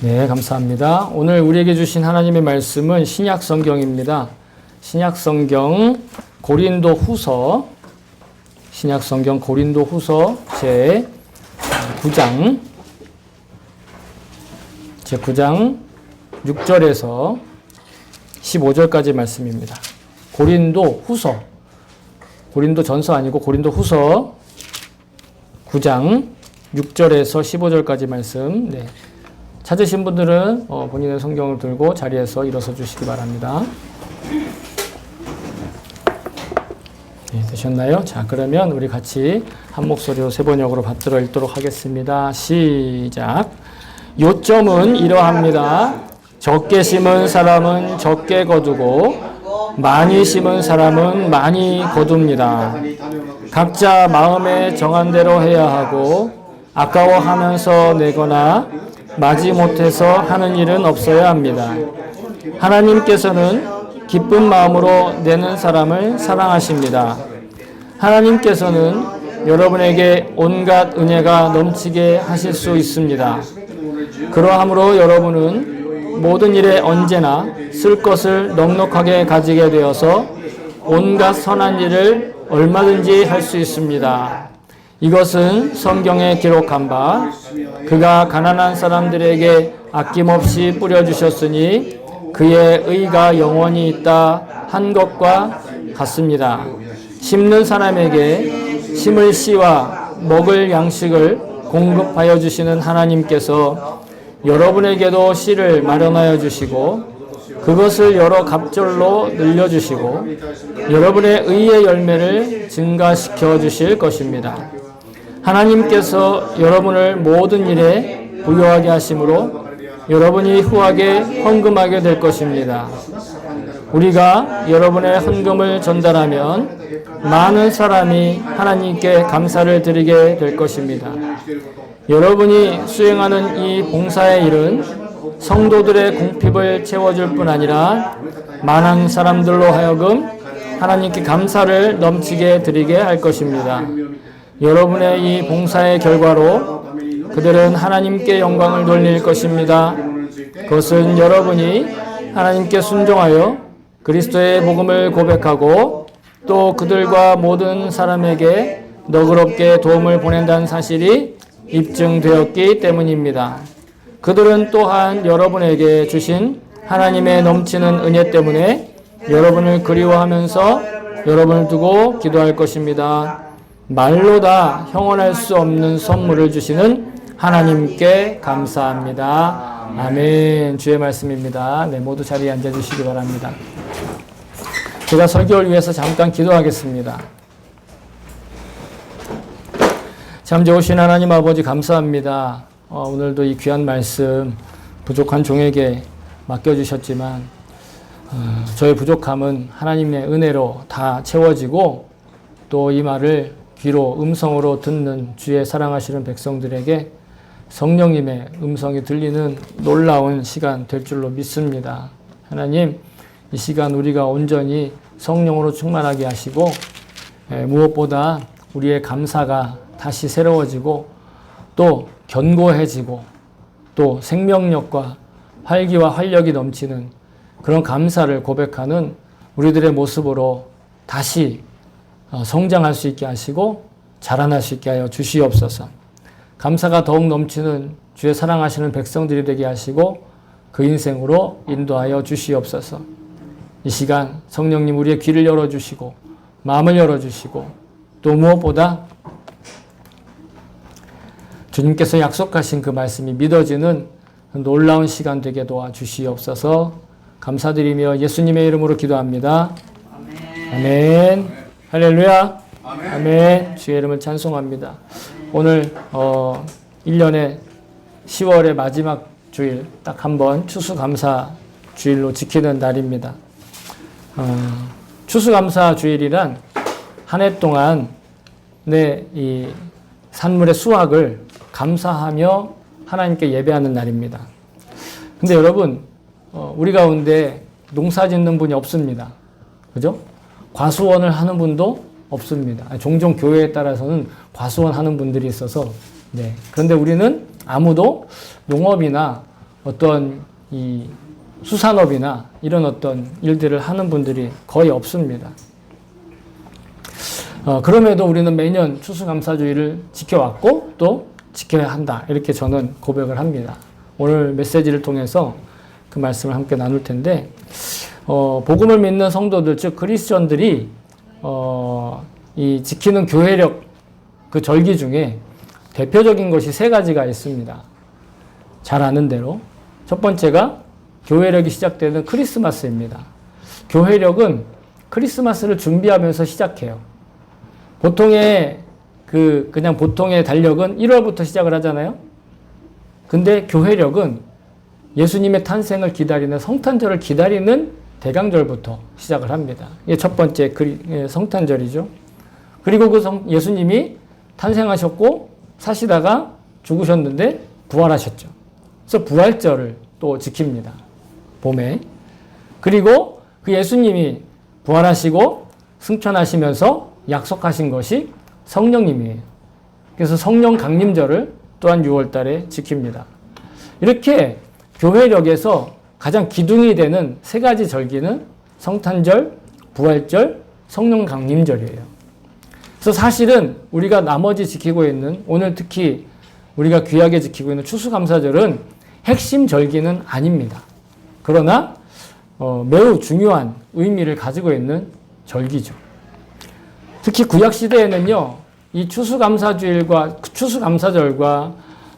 네, 감사합니다. 오늘 우리에게 주신 하나님의 말씀은 신약 성경입니다. 신약 성경 고린도 후서, 신약 성경 고린도 후서 제 9장 6절에서 15절까지 말씀입니다. 고린도 후서, 고린도 전서 아니고 고린도 후서 9장 6절에서 15절까지 말씀. 네. 찾으신 분들은 본인의 성경을 들고 자리에서 일어서 주시기 바랍니다. 네, 되셨나요? 자, 그러면 우리 같이 한 목소리로 세 번역으로 받들어 읽도록 하겠습니다. 시작. 요점은 이러합니다. 적게 심은 사람은 적게 거두고 많이 심은 사람은 많이 거둡니다. 각자 마음에 정한 대로 해야 하고 아까워하면서 내거나 마지못해서 하는 일은 없어야 합니다. 하나님께서는 기쁜 마음으로 내는 사람을 사랑하십니다. 하나님께서는 여러분에게 온갖 은혜가 넘치게 하실 수 있습니다. 그러함으로 여러분은 모든 일에 언제나 쓸 것을 넉넉하게 가지게 되어서 온갖 선한 일을 얼마든지 할 수 있습니다. 이것은 성경에 기록한 바 그가 가난한 사람들에게 아낌없이 뿌려주셨으니 그의 의가 영원히 있다 한 것과 같습니다. 심는 사람에게 심을 씨와 먹을 양식을 공급하여 주시는 하나님께서 여러분에게도 씨를 마련하여 주시고 그것을 여러 갑절로 늘려주시고 여러분의 의의 열매를 증가시켜 주실 것입니다. 하나님께서 여러분을 모든 일에 부유하게 하심으로 여러분이 후하게 헌금하게 될 것입니다. 우리가 여러분의 헌금을 전달하면 많은 사람이 하나님께 감사를 드리게 될 것입니다. 여러분이 수행하는 이 봉사의 일은 성도들의 공핍을 채워줄 뿐 아니라 많은 사람들로 하여금 하나님께 감사를 넘치게 드리게 할 것입니다. 여러분의 이 봉사의 결과로 그들은 하나님께 영광을 돌릴 것입니다. 그것은 여러분이 하나님께 순종하여 그리스도의 복음을 고백하고 또 그들과 모든 사람에게 너그럽게 도움을 보낸다는 사실이 입증되었기 때문입니다. 그들은 또한 여러분에게 주신 하나님의 넘치는 은혜 때문에 여러분을 그리워하면서 여러분을 두고 기도할 것입니다. 말로 다 형언할 수 없는 선물을 주시는 하나님께 감사합니다. 아멘. 주의 말씀입니다. 네, 모두 자리에 앉아주시기 바랍니다. 제가 설교를 위해서 잠깐 기도하겠습니다. 참 좋으신 하나님 아버지 감사합니다. 오늘도 이 귀한 말씀 부족한 종에게 맡겨주셨지만 저의 부족함은 하나님의 은혜로 다 채워지고 또 이 말을 귀로 음성으로 듣는 주의 사랑하시는 백성들에게 성령님의 음성이 들리는 놀라운 시간 될 줄로 믿습니다. 하나님, 이 시간 우리가 온전히 성령으로 충만하게 하시고 무엇보다 우리의 감사가 다시 새로워지고 또 견고해지고 또 생명력과 활기와 활력이 넘치는 그런 감사를 고백하는 우리들의 모습으로 다시 성장할 수 있게 하시고 자라날 수 있게 하여 주시옵소서. 감사가 더욱 넘치는 주의 사랑하시는 백성들이 되게 하시고 그 인생으로 인도하여 주시옵소서. 이 시간 성령님 우리의 귀를 열어주시고 마음을 열어주시고 또 무엇보다 주님께서 약속하신 그 말씀이 믿어지는 놀라운 시간 되게 도와주시옵소서. 감사드리며 예수님의 이름으로 기도합니다. 아멘. 아멘. 할렐루야. 아멘. 아멘. 주의 이름을 찬송합니다. 오늘 1년의 10월의 마지막 주일 딱 한 번 추수감사 주일로 지키는 날입니다. 추수감사 주일이란 한 해 동안 내 이 산물의 수확을 감사하며 하나님께 예배하는 날입니다. 근데 여러분, 우리 가운데 농사 짓는 분이 없습니다. 그죠? 과수원을 하는 분도 없습니다. 종종 교회에 따라서는 과수원 하는 분들이 있어서, 네. 그런데 우리는 아무도 농업이나 어떤 이 수산업이나 이런 어떤 일들을 하는 분들이 거의 없습니다. 그럼에도 우리는 매년 추수감사주의를 지켜왔고 또 지켜야 한다. 이렇게 저는 고백을 합니다. 오늘 메시지를 통해서 그 말씀을 함께 나눌 텐데, 복음을 믿는 성도들, 즉 크리스천들이 이 지키는 교회력 그 절기 중에 대표적인 것이 세 가지가 있습니다. 잘 아는 대로 첫 번째가 교회력이 시작되는 크리스마스입니다. 교회력은 크리스마스를 준비하면서 시작해요. 보통의 그냥 보통의 달력은 1월부터 시작을 하잖아요. 근데 교회력은 예수님의 탄생을 기다리는 성탄절을 기다리는 대강절부터 시작을 합니다. 이게 첫 번째 성탄절이죠. 그리고 예수님이 탄생하셨고 사시다가 죽으셨는데 부활하셨죠. 그래서 부활절을 또 지킵니다. 봄에. 그리고 그 예수님이 부활하시고 승천하시면서 약속하신 것이 성령님이에요. 그래서 성령 강림절을 또한 6월 달에 지킵니다. 이렇게 교회력에서 가장 기둥이 되는 세 가지 절기는 성탄절, 부활절, 성령 강림절이에요. 그래서 사실은 우리가 나머지 지키고 있는, 오늘 특히 우리가 귀하게 지키고 있는 추수감사절은 핵심 절기는 아닙니다. 그러나 매우 중요한 의미를 가지고 있는 절기죠. 특히 구약시대에는요, 이 추수감사절과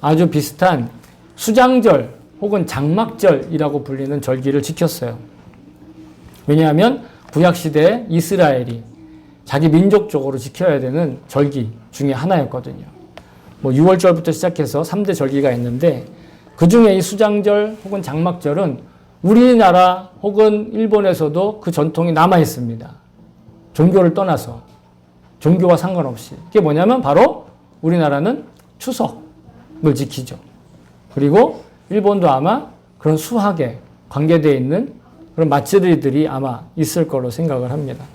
아주 비슷한 수장절 혹은 장막절이라고 불리는 절기를 지켰어요. 왜냐하면 구약시대에 이스라엘이 자기 민족적으로 지켜야 되는 절기 중에 하나였거든요. 6월절부터 시작해서 3대 절기가 있는데 그 중에 이 수장절 혹은 장막절은 우리나라 혹은 일본에서도 그 전통이 남아 있습니다. 종교를 떠나서, 종교와 상관없이. 그게 뭐냐면 바로 우리나라는 추석을 지키죠. 그리고 일본도 아마 그런 수학에 관계되어 있는 그런 마치들이 아마 있을 거로 생각을 합니다.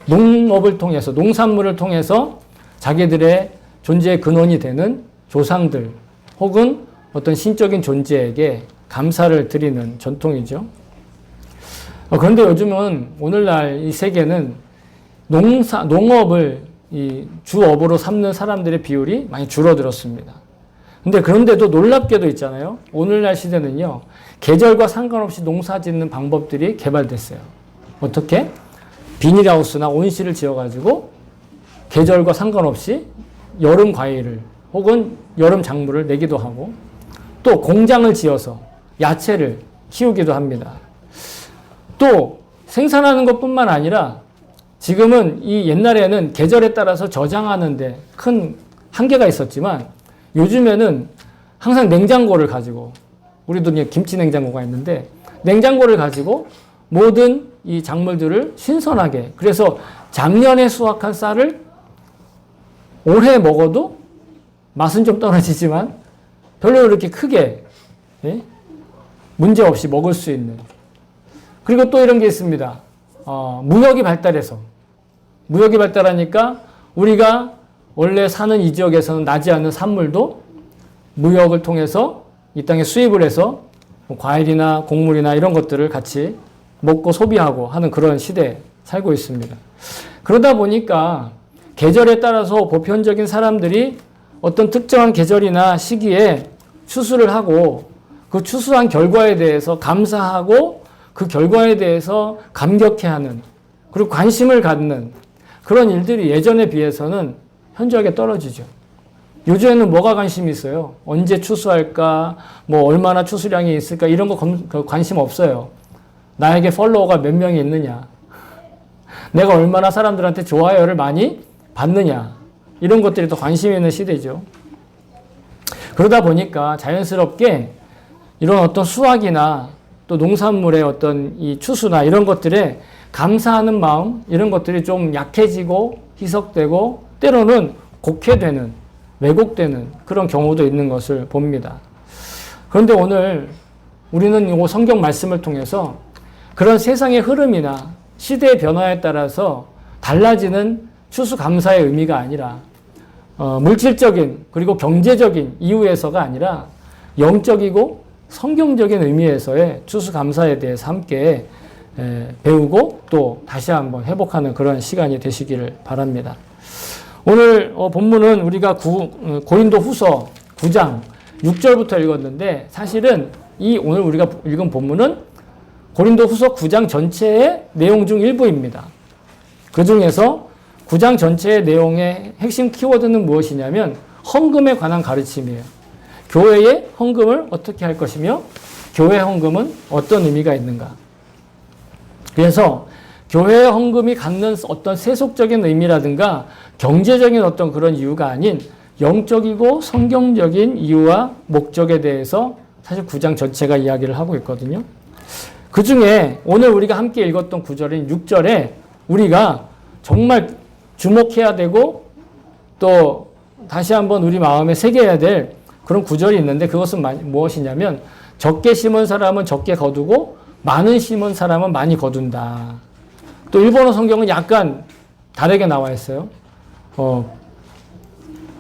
농업을 통해서, 농산물을 통해서 자기들의 존재의 근원이 되는 조상들 혹은 어떤 신적인 존재에게 감사를 드리는 전통이죠. 그런데 요즘은 오늘날 이 세계는 농업을 이 주업으로 삼는 사람들의 비율이 많이 줄어들었습니다. 그런데도 놀랍게도 있잖아요. 오늘날 시대는요, 계절과 상관없이 농사 짓는 방법들이 개발됐어요. 어떻게? 비닐하우스나 온실을 지어가지고 계절과 상관없이 여름 과일을 혹은 여름 작물을 내기도 하고 또 공장을 지어서 야채를 키우기도 합니다. 또 생산하는 것뿐만 아니라 지금은 이 옛날에는 계절에 따라서 저장하는데 큰 한계가 있었지만 요즘에는 항상 냉장고를 가지고, 우리도 김치 냉장고가 있는데 냉장고를 가지고 모든 이 작물들을 신선하게, 그래서 작년에 수확한 쌀을 올해 먹어도 맛은 좀 떨어지지만 별로 이렇게 크게 문제 없이 먹을 수 있는. 그리고 또 이런 게 있습니다. 무역이 발달하니까 우리가 원래 사는 이 지역에서는 나지 않는 산물도 무역을 통해서 이 땅에 수입을 해서 과일이나 곡물이나 이런 것들을 같이 먹고 소비하고 하는 그런 시대에 살고 있습니다. 그러다 보니까 계절에 따라서 보편적인 사람들이 어떤 특정한 계절이나 시기에 추수를 하고 그 추수한 결과에 대해서 감사하고 그 결과에 대해서 감격해하는, 그리고 관심을 갖는 그런 일들이 예전에 비해서는 현저하게 떨어지죠. 요즘에는 뭐가 관심이 있어요? 언제 추수할까? 얼마나 추수량이 있을까? 이런 거 관심 없어요. 나에게 팔로워가 몇 명이 있느냐? 내가 얼마나 사람들한테 좋아요를 많이 받느냐? 이런 것들이 더 관심 있는 시대죠. 그러다 보니까 자연스럽게 이런 어떤 수확이나 또 농산물의 어떤 이 추수나 이런 것들에 감사하는 마음, 이런 것들이 좀 약해지고 희석되고 때로는 곡해되는, 왜곡되는 그런 경우도 있는 것을 봅니다. 그런데 오늘 우리는 이 성경 말씀을 통해서 그런 세상의 흐름이나 시대의 변화에 따라서 달라지는 추수감사의 의미가 아니라 물질적인 그리고 경제적인 이유에서가 아니라 영적이고 성경적인 의미에서의 추수감사에 대해서 함께 배우고 또 다시 한번 회복하는 그런 시간이 되시기를 바랍니다. 오늘 본문은 우리가 고린도 후서 9장 6절부터 읽었는데 사실은 이 오늘 우리가 읽은 본문은 고린도 후서 9장 전체의 내용 중 일부입니다. 그 중에서 9장 전체의 내용의 핵심 키워드는 무엇이냐면 헌금에 관한 가르침이에요. 교회의 헌금을 어떻게 할 것이며 교회 헌금은 어떤 의미가 있는가. 그래서 교회의 헌금이 갖는 어떤 세속적인 의미라든가 경제적인 어떤 그런 이유가 아닌 영적이고 성경적인 이유와 목적에 대해서 사실 9장 전체가 이야기를 하고 있거든요. 그 중에 오늘 우리가 함께 읽었던 구절인 6절에 우리가 정말 주목해야 되고 또 다시 한번 우리 마음에 새겨야 될 그런 구절이 있는데 그것은 무엇이냐면 적게 심은 사람은 적게 거두고 많은 심은 사람은 많이 거둔다. 또 일본어 성경은 약간 다르게 나와 있어요.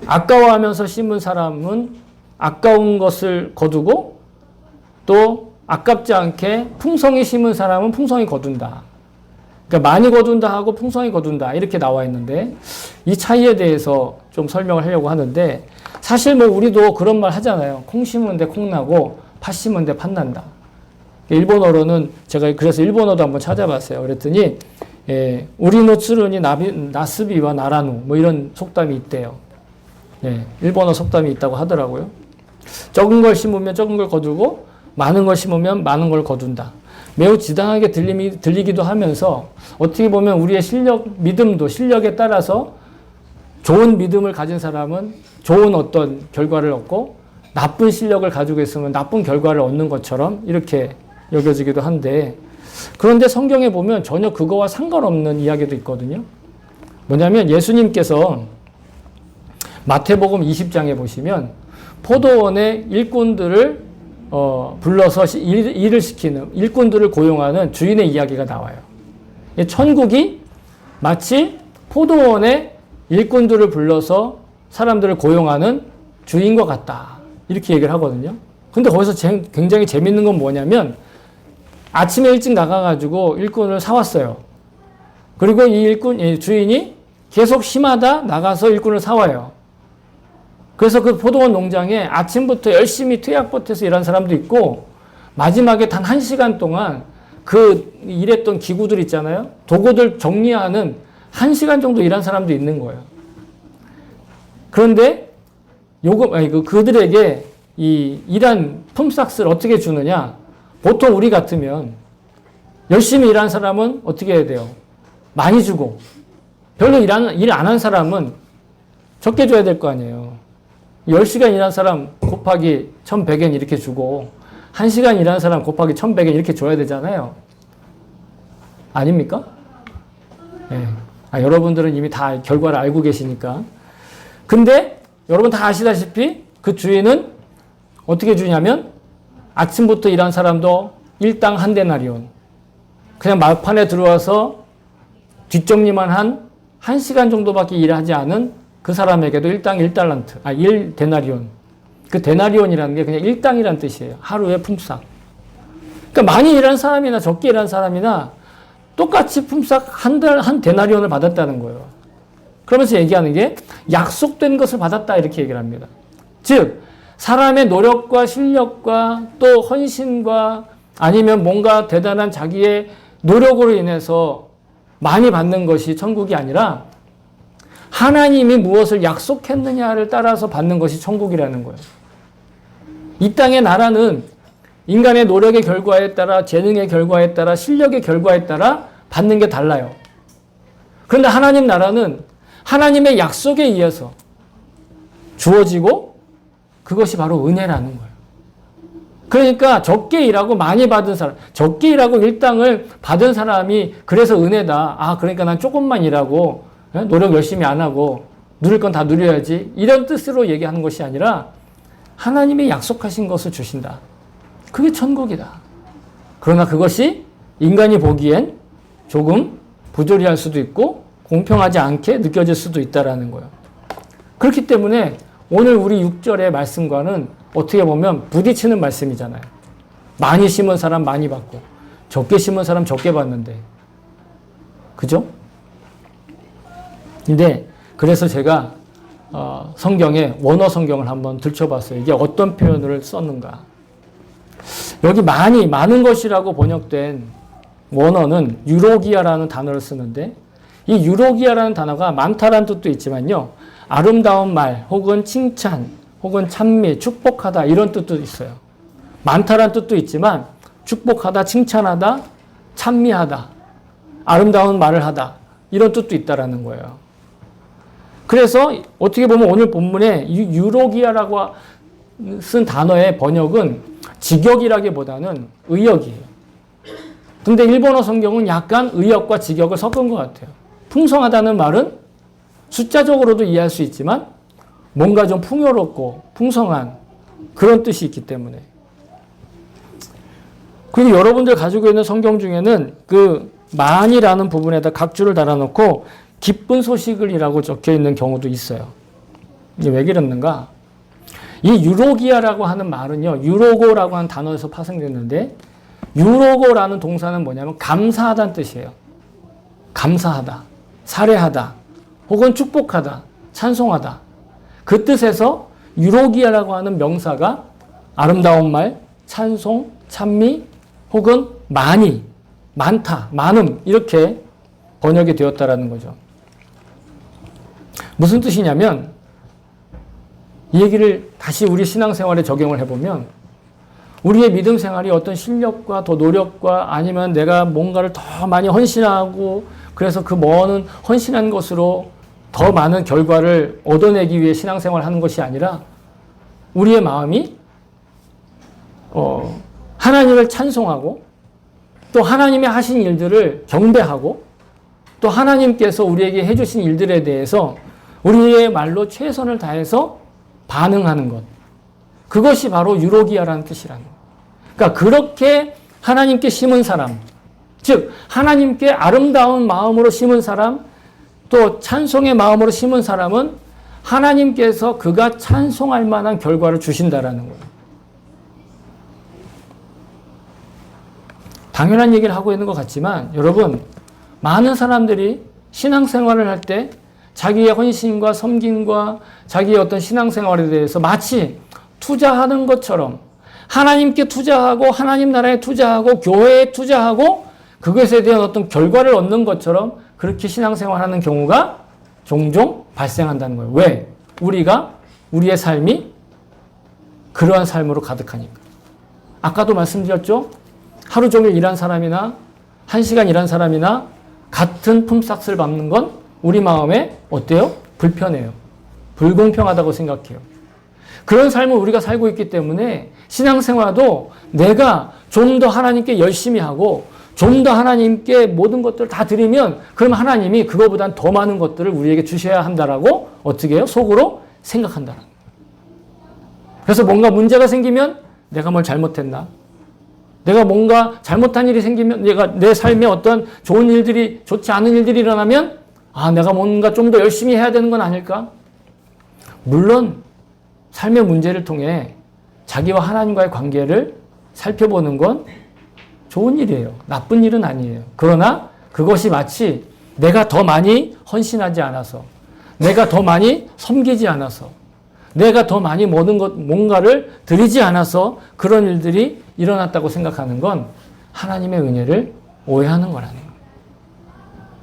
아까워하면서 심은 사람은 아까운 것을 거두고 또 아깝지 않게 풍성히 심은 사람은 풍성히 거둔다. 그러니까 많이 거둔다 하고 풍성히 거둔다 이렇게 나와 있는데 이 차이에 대해서 좀 설명을 하려고 하는데 사실 뭐 우리도 그런 말 하잖아요. 콩 심은데 콩 나고 팥 심은데 팥 난다. 일본어로는 제가 그래서 일본어도 한번 찾아봤어요. 그랬더니 우리노 츠르니 나스비와 나라누 뭐 이런 속담이 있대요. 일본어 속담이 있다고 하더라고요. 적은 걸 심으면 적은 걸 거두고 많은 걸 심으면 많은 걸 거둔다. 매우 지당하게 들리기도 하면서 어떻게 보면 우리의 믿음도 실력에 따라서 좋은 믿음을 가진 사람은 좋은 어떤 결과를 얻고 나쁜 실력을 가지고 있으면 나쁜 결과를 얻는 것처럼 이렇게 여겨지기도 한데 그런데 성경에 보면 전혀 그거와 상관없는 이야기도 있거든요. 뭐냐면 예수님께서 마태복음 20장에 보시면 포도원의 일꾼들을 불러서 일을 시키는 일꾼들을 고용하는 주인의 이야기가 나와요. 천국이 마치 포도원의 일꾼들을 불러서 사람들을 고용하는 주인과 같다. 이렇게 얘기를 하거든요. 근데 거기서 굉장히 재밌는 건 뭐냐면 아침에 일찍 나가가지고 일꾼을 사왔어요. 그리고 이 주인이 계속 심하다 나가서 일꾼을 사와요. 그래서 그 포도원 농장에 아침부터 열심히 투약봇해서 일한 사람도 있고 마지막에 단 1시간 동안 그 일했던 기구들 있잖아요. 도구들 정리하는 1시간 정도 일한 사람도 있는 거예요. 그런데 그들에게 이 일한 품삯을 어떻게 주느냐? 보통 우리 같으면 열심히 일한 사람은 어떻게 해야 돼요? 많이 주고 별로 일 안 한 사람은 적게 줘야 될 거 아니에요. 10시간 일한 사람 곱하기 1100엔 이렇게 주고 1시간 일한 사람 곱하기 1100엔 이렇게 줘야 되잖아요. 아닙니까? 네. 여러분들은 이미 다 결과를 알고 계시니까. 근데 여러분 다 아시다시피 그 주인은 어떻게 주냐면 아침부터 일한 사람도 일당 한 데나리온. 그냥 막판에 들어와서 뒷정리만 한 1시간 정도밖에 일하지 않은 그 사람에게도 일당 1달란트, 1데나리온. 그 데나리온이라는 게 그냥 일당이란 뜻이에요. 하루의 품삯. 그러니까 많이 일한 사람이나 적게 일한 사람이나 똑같이 품삯 한 데나리온을 받았다는 거예요. 그러면서 얘기하는 게 약속된 것을 받았다 이렇게 얘기를 합니다. 즉 사람의 노력과 실력과 또 헌신과 아니면 뭔가 대단한 자기의 노력으로 인해서 많이 받는 것이 천국이 아니라 하나님이 무엇을 약속했느냐를 따라서 받는 것이 천국이라는 거예요. 이 땅의 나라는 인간의 노력의 결과에 따라 재능의 결과에 따라 실력의 결과에 따라 받는 게 달라요. 그런데 하나님 나라는 하나님의 약속에 의해서 주어지고 그것이 바로 은혜라는 거예요. 그러니까 적게 일하고 많이 받은 사람, 적게 일하고 일당을 받은 사람이 그래서 은혜다. 그러니까 난 조금만 일하고 노력 열심히 안 하고 누릴 건 다 누려야지. 이런 뜻으로 얘기하는 것이 아니라 하나님이 약속하신 것을 주신다. 그게 천국이다. 그러나 그것이 인간이 보기엔 조금 부조리할 수도 있고 공평하지 않게 느껴질 수도 있다라는 거예요. 그렇기 때문에 오늘 우리 6절의 말씀과는 어떻게 보면 부딪히는 말씀이잖아요. 많이 심은 사람 많이 받고 적게 심은 사람 적게 받는데. 그죠? 근데 그래서 제가 성경에 원어 성경을 한번 들춰봤어요. 이게 어떤 표현을 썼는가. 여기 많은 것이라고 번역된 원어는 유로기아라는 단어를 쓰는데 이 유로기아라는 단어가 많다라는 뜻도 있지만요. 아름다운 말 혹은 칭찬 혹은 찬미, 축복하다 이런 뜻도 있어요. 많다라는 뜻도 있지만 축복하다, 칭찬하다, 찬미하다, 아름다운 말을 하다 이런 뜻도 있다라는 거예요. 그래서 어떻게 보면 오늘 본문에 유로기아라고 쓴 단어의 번역은 직역이라기보다는 의역이에요. 근데 일본어 성경은 약간 의역과 직역을 섞은 것 같아요. 풍성하다는 말은 숫자적으로도 이해할 수 있지만 뭔가 좀 풍요롭고 풍성한 그런 뜻이 있기 때문에. 그리고 여러분들 가지고 있는 성경 중에는 그 만이라는 부분에다 각주를 달아놓고 기쁜 소식을이라고 적혀 있는 경우도 있어요. 이게 왜 그랬는가? 이 유로기아라고 하는 말은요, 유로고라고 하는 단어에서 파생됐는데, 유로고라는 동사는 뭐냐면 감사하다는 뜻이에요. 감사하다, 사례하다, 혹은 축복하다, 찬송하다. 그 뜻에서 유로기아라고 하는 명사가 아름다운 말, 찬송, 찬미, 혹은 많이, 많다, 많음 이렇게 번역이 되었다라는 거죠. 무슨 뜻이냐면 이 얘기를 다시 우리 신앙생활에 적용을 해보면 우리의 믿음 생활이 어떤 실력과 더 노력과 아니면 내가 뭔가를 더 많이 헌신하고 그래서 그 먼 헌신한 것으로 더 많은 결과를 얻어내기 위해 신앙생활을 하는 것이 아니라 우리의 마음이 하나님을 찬송하고 또 하나님의 하신 일들을 경배하고 또 하나님께서 우리에게 해주신 일들에 대해서 우리의 말로 최선을 다해서 반응하는 것. 그것이 바로 유로기아라는 뜻이라는 거예요. 그러니까 그렇게 하나님께 심은 사람, 즉 하나님께 아름다운 마음으로 심은 사람, 또 찬송의 마음으로 심은 사람은 하나님께서 그가 찬송할 만한 결과를 주신다라는 거예요. 당연한 얘기를 하고 있는 것 같지만 여러분, 많은 사람들이 신앙생활을 할 때 자기의 헌신과 섬김과 자기의 어떤 신앙생활에 대해서 마치 투자하는 것처럼 하나님께 투자하고 하나님 나라에 투자하고 교회에 투자하고 그것에 대한 어떤 결과를 얻는 것처럼 그렇게 신앙생활하는 경우가 종종 발생한다는 거예요. 왜? 우리의 삶이 그러한 삶으로 가득하니까. 아까도 말씀드렸죠? 하루 종일 일한 사람이나 1시간 일한 사람이나 같은 품삯을 받는 건 우리 마음에 어때요? 불편해요. 불공평하다고 생각해요. 그런 삶을 우리가 살고 있기 때문에 신앙생활도 내가 좀 더 하나님께 열심히 하고 좀 더 하나님께 모든 것들을 다 드리면 그럼 하나님이 그거보단 더 많은 것들을 우리에게 주셔야 한다라고 어떻게 해요? 속으로 생각한다는 거예요. 그래서 뭔가 문제가 생기면 내가 뭘 잘못했나? 내가 뭔가 잘못한 일이 생기면 내 삶에 어떤 좋은 일들이 좋지 않은 일들이 일어나면 내가 뭔가 좀 더 열심히 해야 되는 건 아닐까? 물론 삶의 문제를 통해 자기와 하나님과의 관계를 살펴보는 건 좋은 일이에요. 나쁜 일은 아니에요. 그러나 그것이 마치 내가 더 많이 헌신하지 않아서 내가 더 많이 섬기지 않아서 내가 더 많이 뭔가를 드리지 않아서 그런 일들이 일어났다고 생각하는 건 하나님의 은혜를 오해하는 거라는 거예요.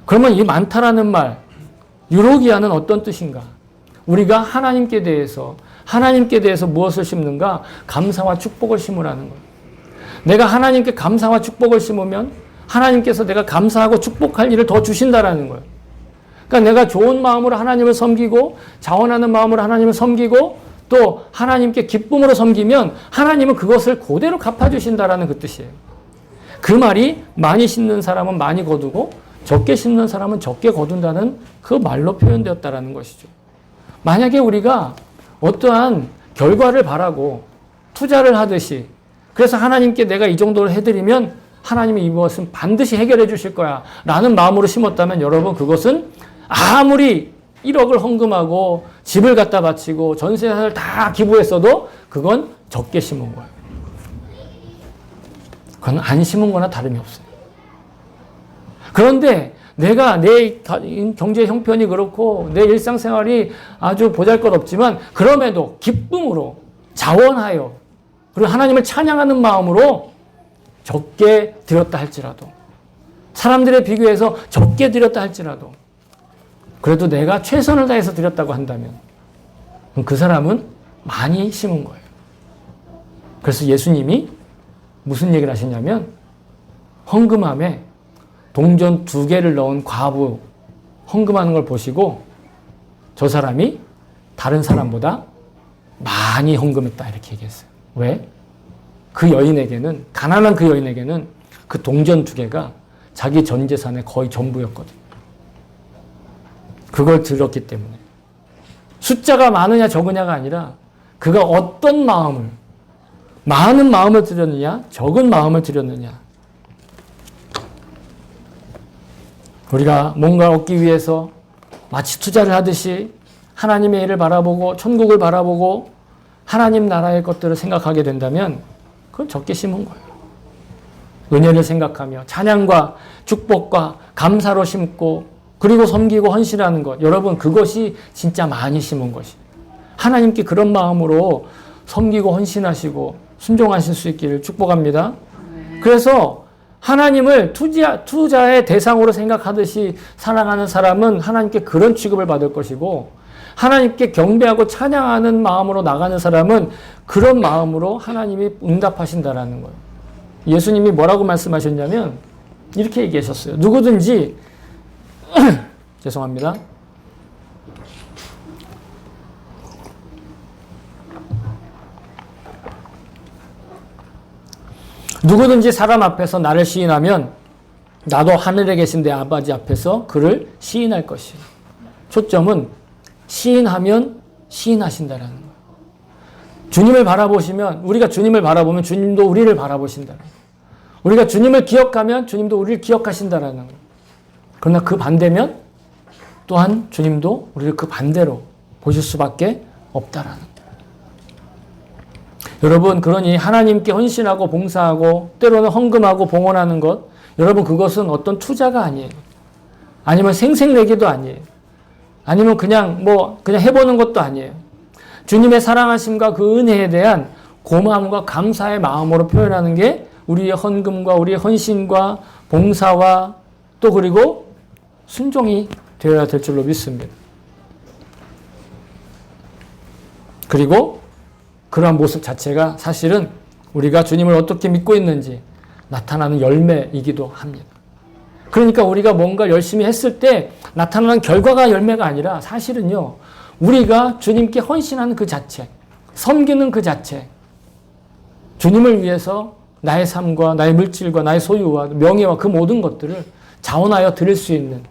그러면 이 많다라는 말, 유로기아는 어떤 뜻인가? 우리가 하나님께 대해서 무엇을 심는가? 감사와 축복을 심으라는 거예요. 내가 하나님께 감사와 축복을 심으면 하나님께서 내가 감사하고 축복할 일을 더 주신다라는 거예요. 그러니까 내가 좋은 마음으로 하나님을 섬기고 자원하는 마음으로 하나님을 섬기고 또 하나님께 기쁨으로 섬기면 하나님은 그것을 그대로 갚아주신다라는 그 뜻이에요. 그 말이 많이 심는 사람은 많이 거두고 적게 심는 사람은 적게 거둔다는 그 말로 표현되었다라는 것이죠. 만약에 우리가 어떠한 결과를 바라고 투자를 하듯이 그래서 하나님께 내가 이 정도를 해드리면 하나님이 이것은 반드시 해결해 주실 거야 라는 마음으로 심었다면 여러분 그것은 아무리 1억을 헌금하고 집을 갖다 바치고 전세산을 다 기부했어도 그건 적게 심은 거예요. 그건 안 심은 거나 다름이 없어요. 그런데 내가 내 경제 형편이 그렇고 내 일상생활이 아주 보잘것없지만 그럼에도 기쁨으로 자원하여 그리고 하나님을 찬양하는 마음으로 적게 드렸다 할지라도 사람들에 비교해서 적게 드렸다 할지라도 그래도 내가 최선을 다해서 드렸다고 한다면 그럼 그 사람은 많이 심은 거예요. 그래서 예수님이 무슨 얘기를 하셨냐면 헌금함에 동전 2개를 넣은 과부 헌금하는 걸 보시고 저 사람이 다른 사람보다 많이 헌금했다 이렇게 얘기했어요. 왜? 그 여인에게는 가난한 그 여인에게는 그 동전 2개가 자기 전 재산의 거의 전부였거든요. 그걸 들었기 때문에 숫자가 많으냐 적으냐가 아니라 그가 어떤 마음을 많은 마음을 드렸느냐 적은 마음을 드렸느냐 우리가 뭔가 얻기 위해서 마치 투자를 하듯이 하나님의 일을 바라보고 천국을 바라보고 하나님 나라의 것들을 생각하게 된다면 그건 적게 심은 거예요. 은혜를 생각하며 찬양과 축복과 감사로 심고 그리고 섬기고 헌신하는 것. 여러분 그것이 진짜 많이 심은 것이에요. 하나님께 그런 마음으로 섬기고 헌신하시고 순종하실 수 있기를 축복합니다. 그래서 하나님을 투자의 대상으로 생각하듯이 사랑하는 사람은 하나님께 그런 취급을 받을 것이고 하나님께 경배하고 찬양하는 마음으로 나가는 사람은 그런 마음으로 하나님이 응답하신다라는 거예요. 예수님이 뭐라고 말씀하셨냐면 이렇게 얘기하셨어요. 누구든지 죄송합니다. 누구든지 사람 앞에서 나를 시인하면 나도 하늘에 계신 내 아버지 앞에서 그를 시인할 것이에요. 초점은 시인하면 시인하신다라는 거예요. 주님을 바라보시면 우리가 주님을 바라보면 주님도 우리를 바라보신다라는 거예요. 우리가 주님을 기억하면 주님도 우리를 기억하신다라는 거예요. 그러나 그 반대면 또한 주님도 우리를 그 반대로 보실 수밖에 없다라는 거예요. 여러분 그러니 하나님께 헌신하고 봉사하고 때로는 헌금하고 봉헌하는 것 여러분 그것은 어떤 투자가 아니에요. 아니면 생색내기도 아니에요. 아니면 그냥 해보는 것도 아니에요. 주님의 사랑하심과 그 은혜에 대한 고마움과 감사의 마음으로 표현하는 게 우리의 헌금과 우리의 헌신과 봉사와 또 그리고 순종이 되어야 될 줄로 믿습니다. 그리고 그러한 모습 자체가 사실은 우리가 주님을 어떻게 믿고 있는지 나타나는 열매이기도 합니다. 그러니까 우리가 뭔가 열심히 했을 때 나타나는 결과가 열매가 아니라 사실은요, 우리가 주님께 헌신하는 그 자체, 섬기는 그 자체, 주님을 위해서 나의 삶과 나의 물질과 나의 소유와 명예와 그 모든 것들을 자원하여 드릴 수 있는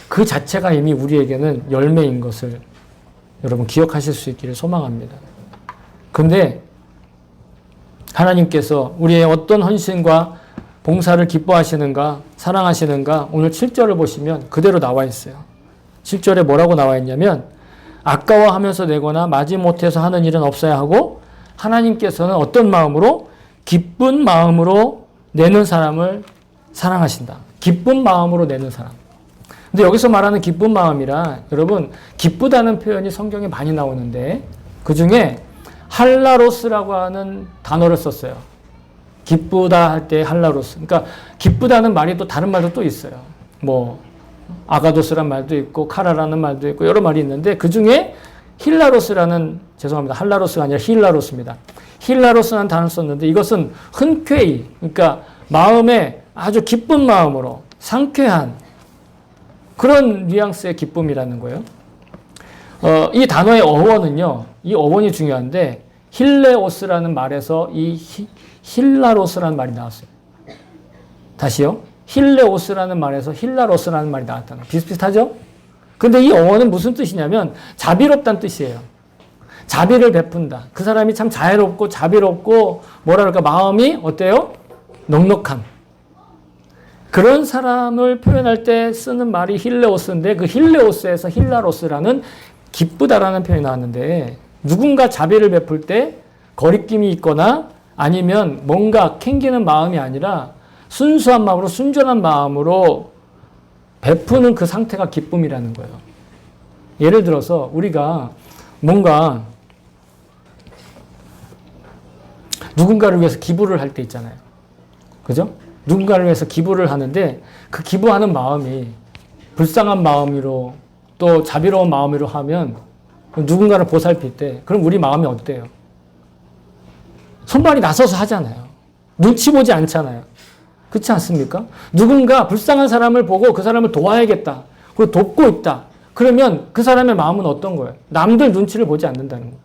그 자체가 이미 우리에게는 열매인 것을 여러분 기억하실 수 있기를 소망합니다. 근데 하나님께서 우리의 어떤 헌신과 봉사를 기뻐하시는가 사랑하시는가 오늘 7절을 보시면 그대로 나와 있어요. 7절에 뭐라고 나와 있냐면 아까워하면서 내거나 마지못해서 하는 일은 없어야 하고 하나님께서는 어떤 마음으로 기쁜 마음으로 내는 사람을 사랑하신다. 기쁜 마음으로 내는 사람. 근데 여기서 말하는 기쁜 마음이라 여러분 기쁘다는 표현이 성경에 많이 나오는데 그 중에 할라로스라고 하는 단어를 썼어요. 기쁘다 할 때 할라로스. 그러니까 기쁘다는 말이 또 다른 말도 또 있어요. 아가도스란 말도 있고 카라라는 말도 있고 여러 말이 있는데 그 중에 할라로스가 아니라 힐라로스입니다. 힐라로스라는 단어를 썼는데 이것은 흔쾌히 그러니까 마음에 아주 기쁜 마음으로 상쾌한 그런 뉘앙스의 기쁨이라는 거예요. 이 단어의 어원은요. 이 어원이 중요한데 힐레오스라는 말에서 이 힐라로스라는 말이 나왔어요. 다시요. 힐레오스라는 말에서 힐라로스라는 말이 나왔다는 거예요. 비슷비슷하죠? 근데 이 어원은 무슨 뜻이냐면 자비롭다는 뜻이에요. 자비를 베푼다. 그 사람이 참 자애롭고 자비롭고 마음이 어때요? 넉넉한. 그런 사람을 표현할 때 쓰는 말이 힐레오스인데 그 힐레오스에서 힐라로스라는 기쁘다라는 표현이 나왔는데 누군가 자비를 베풀 때 거리낌이 있거나 아니면 뭔가 캥기는 마음이 아니라 순수한 마음으로 순전한 마음으로 베푸는 그 상태가 기쁨이라는 거예요. 예를 들어서 우리가 뭔가 누군가를 위해서 기부를 할 때 있잖아요. 그죠? 누군가를 위해서 기부를 하는데 그 기부하는 마음이 불쌍한 마음으로 또 자비로운 마음으로 하면 누군가를 보살필 때 그럼 우리 마음이 어때요? 손발이 나서서 하잖아요. 눈치 보지 않잖아요. 그렇지 않습니까? 누군가 불쌍한 사람을 보고 그 사람을 도와야겠다. 그리고 돕고 있다. 그러면 그 사람의 마음은 어떤 거예요? 남들 눈치를 보지 않는다는 거예요.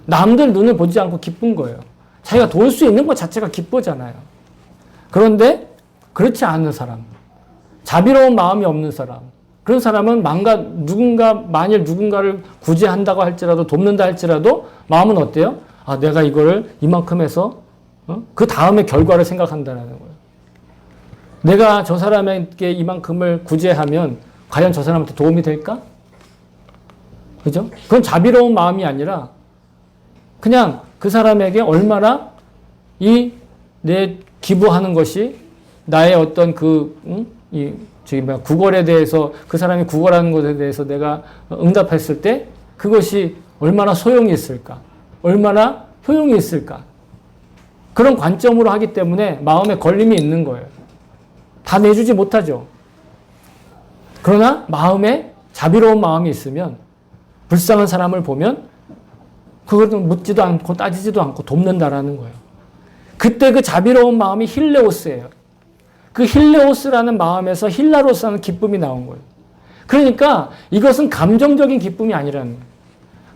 남들 눈을 보지 않고 기쁜 거예요. 자기가 도울 수 있는 것 자체가 기쁘잖아요. 그런데 그렇지 않은 사람, 자비로운 마음이 없는 사람, 그런 사람은 만일 누군가를 구제한다고 할지라도 돕는다 할지라도 마음은 어때요? 아, 내가 이거를 이만큼 해서 그 다음에 결과를 생각한다는 거예요. 내가 저 사람에게 이만큼을 구제하면 과연 저 사람한테 도움이 될까? 그죠? 그건 자비로운 마음이 아니라 그냥 그 사람에게 얼마나 내 기부하는 것이 나의 어떤 구걸에 대해서 그 사람이 구걸하는 것에 대해서 내가 응답했을 때 그것이 얼마나 소용이 있을까? 얼마나 효용이 있을까? 그런 관점으로 하기 때문에 마음에 걸림이 있는 거예요. 다 내주지 못하죠. 그러나 마음에 자비로운 마음이 있으면 불쌍한 사람을 보면 그것도 묻지도 않고 따지지도 않고 돕는다라는 거예요. 그때 그 자비로운 마음이 힐레오스예요. 그 힐레오스라는 마음에서 힐라로스라는 기쁨이 나온 거예요. 그러니까 이것은 감정적인 기쁨이 아니라는 거예요.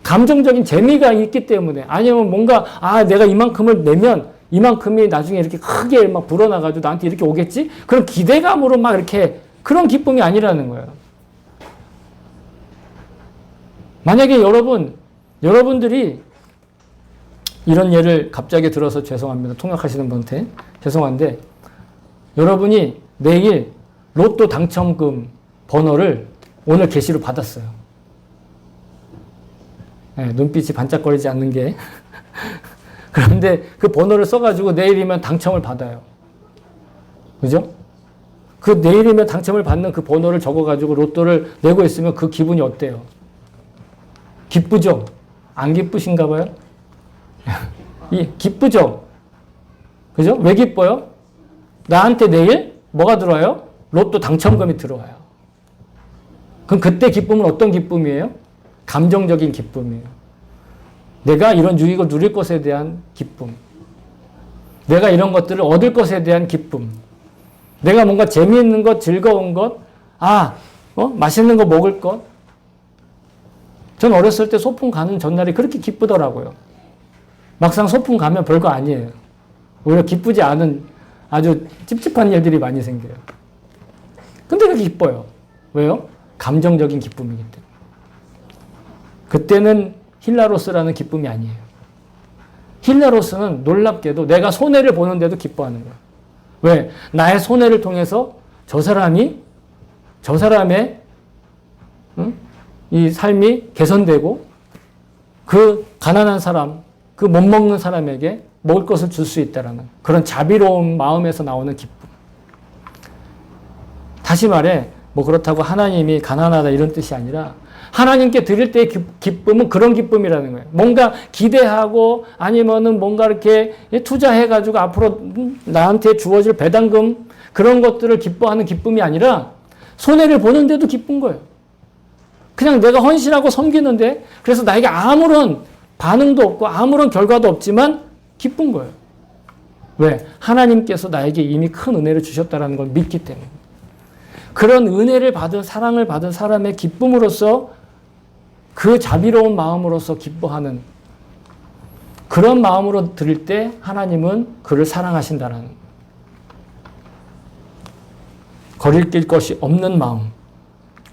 감정적인 재미가 있기 때문에 아니면 뭔가 내가 이만큼을 내면 이만큼이 나중에 이렇게 크게 막 불어나가지고 나한테 이렇게 오겠지? 그런 기대감으로 막 이렇게 그런 기쁨이 아니라는 거예요. 만약에 여러분들이 이런 예를 갑자기 들어서 죄송합니다. 통역하시는 분한테 죄송한데 여러분이 내일 로또 당첨금 번호를 오늘 게시로 받았어요. 네, 눈빛이 반짝거리지 않는 게 그런데 그 번호를 써가지고 내일이면 당첨을 받아요. 그죠? 그 내일이면 당첨을 받는 그 번호를 적어가지고 로또를 내고 있으면 그 기분이 어때요? 기쁘죠? 안 기쁘신가 봐요? 기쁘죠? 그죠? 왜 기뻐요? 나한테 내일 뭐가 들어와요? 로또 당첨금이 들어와요. 그럼 그때 기쁨은 어떤 기쁨이에요? 감정적인 기쁨이에요. 내가 이런 유익을 누릴 것에 대한 기쁨. 내가 이런 것들을 얻을 것에 대한 기쁨. 내가 뭔가 재미있는 것, 즐거운 것, 맛있는 거 먹을 것. 전 어렸을 때 소풍 가는 전날이 그렇게 기쁘더라고요. 막상 소풍 가면 별거 아니에요. 오히려 기쁘지 않은 아주 찝찝한 일들이 많이 생겨요. 근데 그게 기뻐요. 왜요? 감정적인 기쁨이기 때문에. 그때는 힐라로스라는 기쁨이 아니에요. 힐라로스는 놀랍게도 내가 손해를 보는데도 기뻐하는 거예요. 왜? 나의 손해를 통해서 저 사람의 이 삶이 개선되고 그 가난한 사람, 그 못 먹는 사람에게 먹을 것을 줄 수 있다라는 그런 자비로운 마음에서 나오는 기쁨. 다시 말해, 그렇다고 하나님이 가난하다 이런 뜻이 아니라 하나님께 드릴 때의 기쁨은 그런 기쁨이라는 거예요. 뭔가 기대하고 아니면은 뭔가 이렇게 투자해가지고 앞으로 나한테 주어질 배당금 그런 것들을 기뻐하는 기쁨이 아니라 손해를 보는데도 기쁜 거예요. 그냥 내가 헌신하고 섬기는데 그래서 나에게 아무런 반응도 없고 아무런 결과도 없지만 기쁜 거예요. 왜? 하나님께서 나에게 이미 큰 은혜를 주셨다는 걸 믿기 때문에. 그런 은혜를 받은 사랑을 받은 사람의 기쁨으로써 그 자비로운 마음으로서 기뻐하는 그런 마음으로 드릴 때 하나님은 그를 사랑하신다는 거리낄 것이 없는 마음.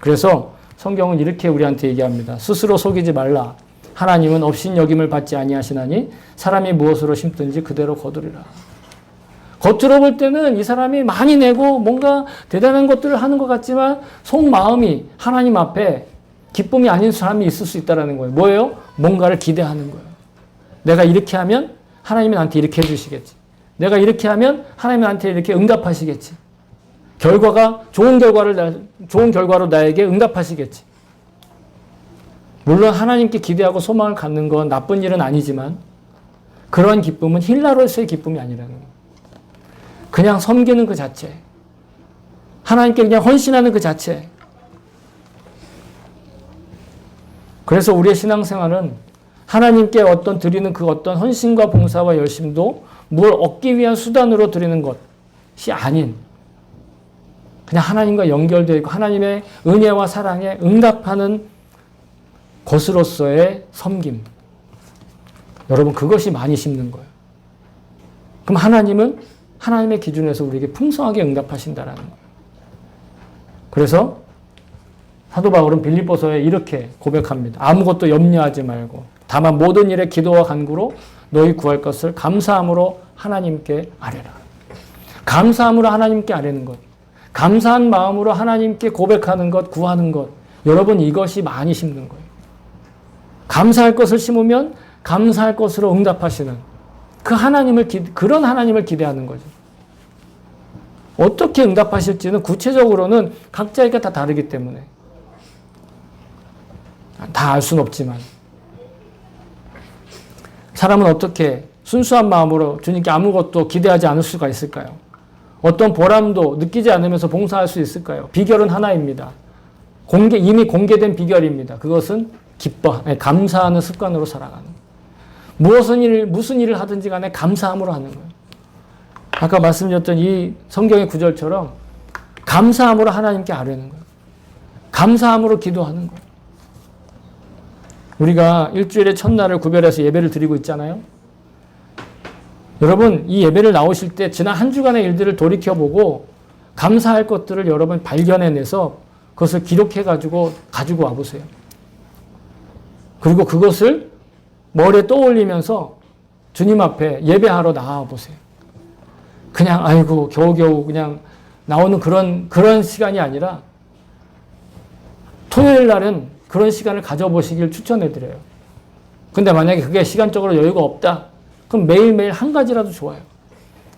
그래서 성경은 이렇게 우리한테 얘기합니다. 스스로 속이지 말라. 하나님은 업신여김을 받지 아니하시나니 사람이 무엇으로 심든지 그대로 거두리라. 겉으로 볼 때는 이 사람이 많이 내고 뭔가 대단한 것들을 하는 것 같지만 속마음이 하나님 앞에 기쁨이 아닌 사람이 있을 수 있다는 거예요. 뭐예요? 뭔가를 기대하는 거예요. 내가 이렇게 하면 하나님이 나한테 이렇게 해주시겠지. 내가 이렇게 하면 하나님이 나한테 이렇게 응답하시겠지. 결과가 좋은 결과로 나에게 응답하시겠지. 물론 하나님께 기대하고 소망을 갖는 건 나쁜 일은 아니지만 그러한 기쁨은 힐라로서의 기쁨이 아니라는 거예요. 그냥 섬기는 그 자체. 하나님께 그냥 헌신하는 그 자체. 그래서 우리의 신앙생활은 하나님께 드리는 그 어떤 헌신과 봉사와 열심도 뭘 얻기 위한 수단으로 드리는 것이 아닌 그냥 하나님과 연결되어 있고 하나님의 은혜와 사랑에 응답하는 것으로서의 섬김. 여러분 그것이 많이 심는 거예요. 그럼 하나님은 하나님의 기준에서 우리에게 풍성하게 응답하신다라는 거예요. 그래서 사도 바울은 빌립보서에 이렇게 고백합니다. 아무것도 염려하지 말고 다만 모든 일에 기도와 간구로 너희 구할 것을 감사함으로 하나님께 아뢰라. 감사함으로 하나님께 아뢰는 것. 감사한 마음으로 하나님께 고백하는 것, 구하는 것. 여러분 이것이 많이 심는 거예요. 감사할 것을 심으면 감사할 것으로 응답하시는 그런 하나님을 기대하는 거죠. 어떻게 응답하실지는 구체적으로는 각자에게 다 다르기 때문에 다 알 수는 없지만 사람은 어떻게 순수한 마음으로 주님께 아무것도 기대하지 않을 수가 있을까요? 어떤 보람도 느끼지 않으면서 봉사할 수 있을까요? 비결은 하나입니다. 이미 공개된 비결입니다. 그것은 감사하는 습관으로 살아가는 거예요. 무슨 일을 하든지 간에 감사함으로 하는 거예요. 아까 말씀드렸던 이 성경의 구절처럼 감사함으로 하나님께 아뢰는 거예요. 감사함으로 기도하는 거예요. 우리가 일주일의 첫날을 구별해서 예배를 드리고 있잖아요. 여러분 이 예배를 나오실 때 지난 한 주간의 일들을 돌이켜보고 감사할 것들을 여러분 발견해내서 그것을 기록해가지고 가지고 와보세요. 그리고 그것을 머리에 떠올리면서 주님 앞에 예배하러 나와보세요. 그냥 아이고 겨우겨우 그냥 나오는 그런 시간이 아니라 토요일 날은 그런 시간을 가져보시길 추천해드려요. 근데 만약에 그게 시간적으로 여유가 없다. 그럼 매일매일 한 가지라도 좋아요.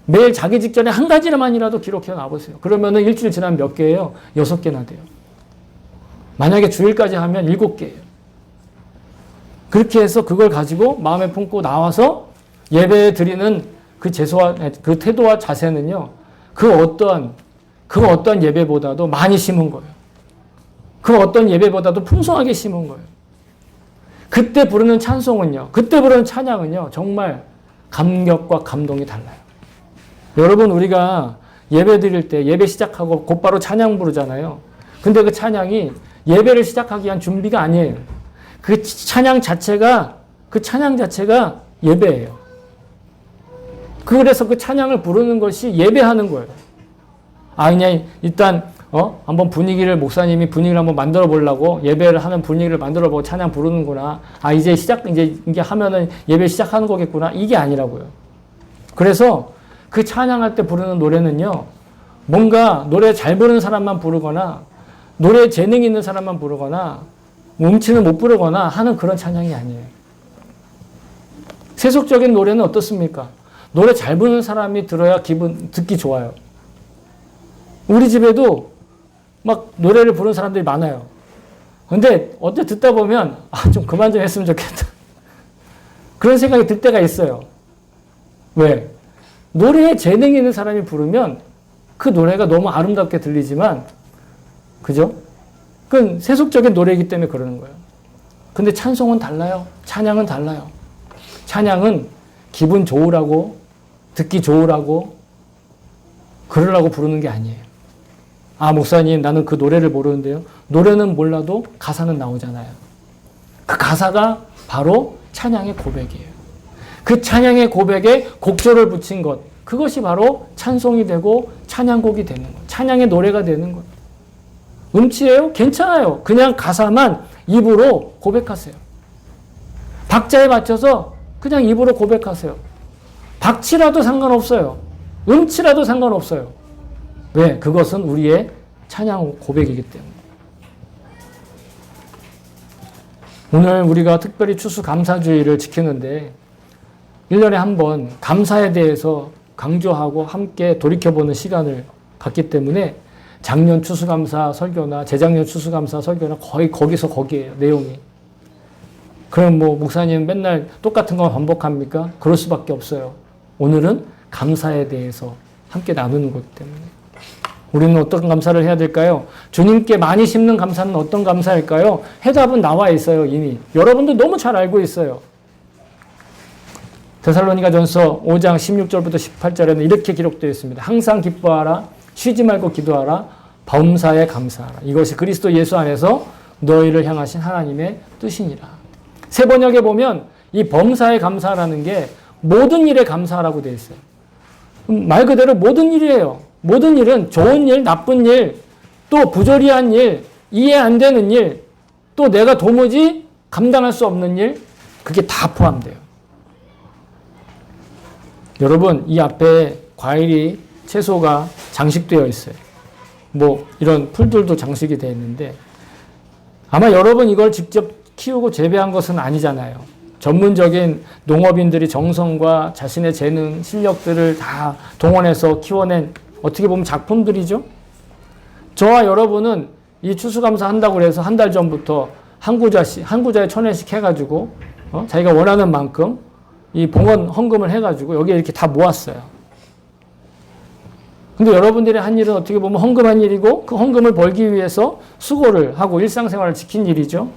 매일 자기 직전에 한 가지만이라도 기록해 놔보세요. 그러면은 일주일 지나면 몇 개예요? 6개나 돼요. 만약에 주일까지 하면 7개예요. 그렇게 해서 그걸 가지고 마음에 품고 나와서 예배 드리는 그 그 태도와 자세는요, 그 어떤 예배보다도 많이 심은 거예요. 그 어떤 예배보다도 풍성하게 심은 거예요. 그때 부르는 찬송은요, 그때 부르는 찬양은요, 정말 감격과 감동이 달라요. 여러분, 우리가 예배 드릴 때 예배 시작하고 곧바로 찬양 부르잖아요. 근데 그 찬양이 예배를 시작하기 위한 준비가 아니에요. 그 찬양 자체가 예배예요. 그래서 그 찬양을 부르는 것이 예배하는 거예요. 그냥 일단 한번 목사님이 분위기를 한번 만들어 보려고 예배를 하는 분위기를 만들어 보고 찬양 부르는구나. 이제 하면은 예배 시작하는 거겠구나. 이게 아니라고요. 그래서 그 찬양할 때 부르는 노래는요, 뭔가 노래 잘 부르는 사람만 부르거나, 노래 재능이 있는 사람만 부르거나, 음치는 못 부르거나 하는 그런 찬양이 아니에요. 세속적인 노래는 어떻습니까? 노래 잘 부르는 사람이 들어야 듣기 좋아요. 우리 집에도 막 노래를 부르는 사람들이 많아요. 근데 어때 듣다 보면 좀 그만 좀 했으면 좋겠다. 그런 생각이 들 때가 있어요. 왜? 노래에 재능이 있는 사람이 부르면 그 노래가 너무 아름답게 들리지만, 그죠? 그건 세속적인 노래이기 때문에 그러는 거예요. 근데 찬송은 달라요. 찬양은 달라요. 찬양은 기분 좋으라고, 듣기 좋으라고, 그러려고 부르는 게 아니에요. 목사님, 나는 그 노래를 모르는데요. 노래는 몰라도 가사는 나오잖아요. 그 가사가 바로 찬양의 고백이에요. 그 찬양의 고백에 곡조를 붙인 것, 그것이 바로 찬송이 되고 찬양곡이 되는 거예요. 찬양의 노래가 되는 거예요. 음치예요? 괜찮아요. 그냥 가사만 입으로 고백하세요. 박자에 맞춰서 그냥 입으로 고백하세요. 박치라도 상관없어요. 음치라도 상관없어요. 왜? 그것은 우리의 찬양 고백이기 때문에. 오늘 우리가 특별히 추수감사주의를 지키는데 1년에 한 번 감사에 대해서 강조하고 함께 돌이켜보는 시간을 갖기 때문에 작년 추수감사 설교나 재작년 추수감사 설교나 거의 거기서 거기에요, 내용이. 그럼 뭐 목사님 맨날 똑같은 거 반복합니까? 그럴 수밖에 없어요. 오늘은 감사에 대해서 함께 나누는 거기 때문에. 우리는 어떤 감사를 해야 될까요? 주님께 많이 심는 감사는 어떤 감사일까요? 해답은 나와 있어요, 이미. 여러분도 너무 잘 알고 있어요. 데살로니가전서 5장 16절부터 18절에는 이렇게 기록되어 있습니다. 항상 기뻐하라, 쉬지 말고 기도하라, 범사에 감사하라. 이것이 그리스도 예수 안에서 너희를 향하신 하나님의 뜻이니라. 세 번역에 보면 이 범사에 감사라는 게 모든 일에 감사하라고 되어 있어요. 말 그대로 모든 일이에요. 모든 일은 좋은 일, 나쁜 일, 또 부조리한 일, 이해 안 되는 일, 또 내가 도무지 감당할 수 없는 일, 그게 다 포함돼요. 여러분, 이 앞에 과일이, 채소가 장식되어 있어요. 뭐 이런 풀들도 장식이 되어 있는데 아마 여러분 이걸 직접 키우고 재배한 것은 아니잖아요. 전문적인 농업인들이 정성과 자신의 재능, 실력들을 다 동원해서 키워낸 어떻게 보면 작품들이죠. 저와 여러분은 이 추수감사 한다고 해서 한 달 전부터 한 구자에 1,000원씩 해가지고 자기가 원하는 만큼 이 봉헌 헌금을 해가지고 여기에 이렇게 다 모았어요. 근데 여러분들이 한 일은 어떻게 보면 헌금한 일이고 그 헌금을 벌기 위해서 수고를 하고 일상생활을 지킨 일이죠.